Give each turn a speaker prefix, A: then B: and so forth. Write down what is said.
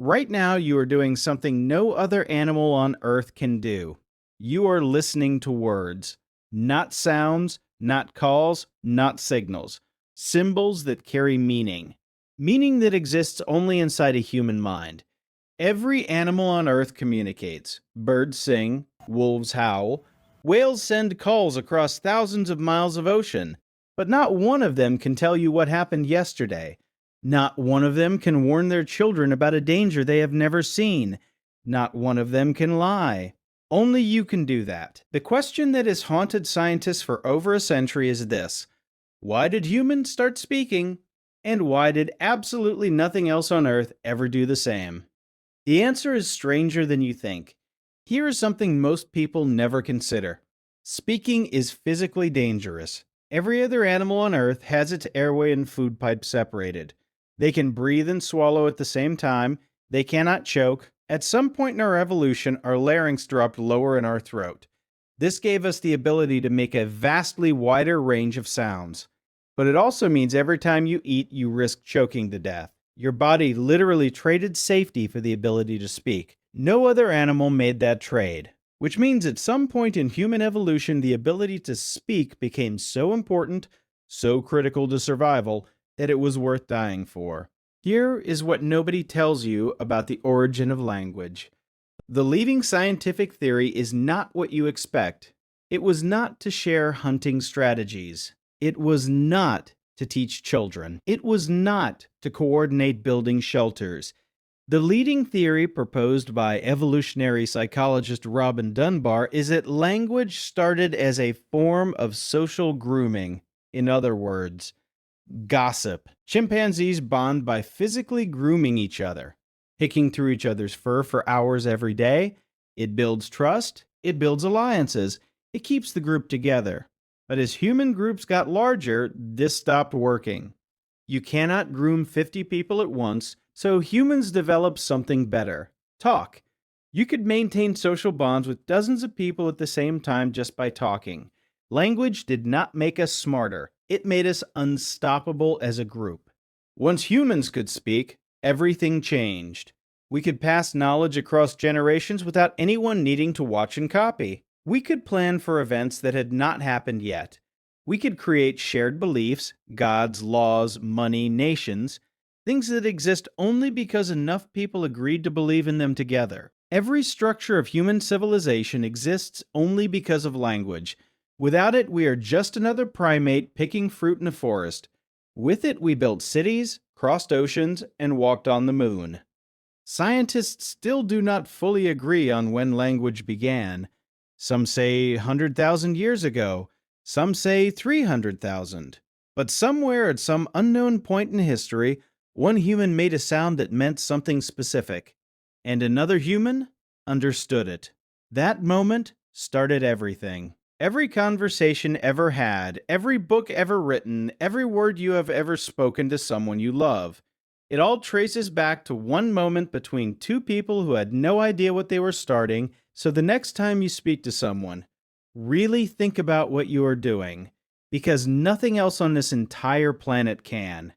A: Right now, you are doing something no other animal on Earth can do. You are listening to words, not sounds, not calls, not signals. Symbols that carry meaning. Meaning that exists only inside a human mind. Every animal on Earth communicates. Birds sing, wolves howl, whales send calls across thousands of miles of ocean. But not one of them can tell you what happened yesterday. Not one of them can warn their children about a danger they have never seen. Not one of them can lie. Only you can do that. The question that has haunted scientists for over a century is this: why did humans start speaking? And why did absolutely nothing else on Earth ever do the same? The answer is stranger than you think. Here is something most people never consider. Speaking is physically dangerous. Every other animal on Earth has its airway and food pipe separated. They can breathe and swallow at the same time. They cannot choke. At some point in our evolution, our larynx dropped lower in our throat. This gave us the ability to make a vastly wider range of sounds. But it also means every time you eat, you risk choking to death. Your body literally traded safety for the ability to speak. No other animal made that trade, which means at some point in human evolution, the ability to speak became so important, so critical to survival, that it was worth dying for. Here is what nobody tells you about the origin of language. The leading scientific theory is not what you expect. It was not to share hunting strategies. It was not to teach children. It was not to coordinate building shelters. The leading theory proposed by evolutionary psychologist Robin Dunbar is that language started as a form of social grooming. In other words, gossip. Chimpanzees bond by physically grooming each other, picking through each other's fur for hours every day. It builds trust. It builds alliances. It keeps the group together. But as human groups got larger, this stopped working. You cannot groom 50 people at once, so humans developed something better: talk. You could maintain social bonds with dozens of people at the same time just by talking. Language did not make us smarter. It made us unstoppable as a group. Once humans could speak, everything changed. We could pass knowledge across generations without anyone needing to watch and copy. We could plan for events that had not happened yet. We could create shared beliefs, gods, laws, money, nations, things that exist only because enough people agreed to believe in them together. Every structure of human civilization exists only because of language. Without it, we are just another primate picking fruit in a forest. With it, we built cities, crossed oceans, and walked on the moon. Scientists still do not fully agree on when language began. Some say 100,000 years ago. Some say 300,000. But somewhere at some unknown point in history, one human made a sound that meant something specific, and another human understood it. That moment started everything. Every conversation ever had, every book ever written, every word you have ever spoken to someone you love. It all traces back to one moment between two people who had no idea what they were starting. So the next time you speak to someone, really think about what you are doing, because nothing else on this entire planet can.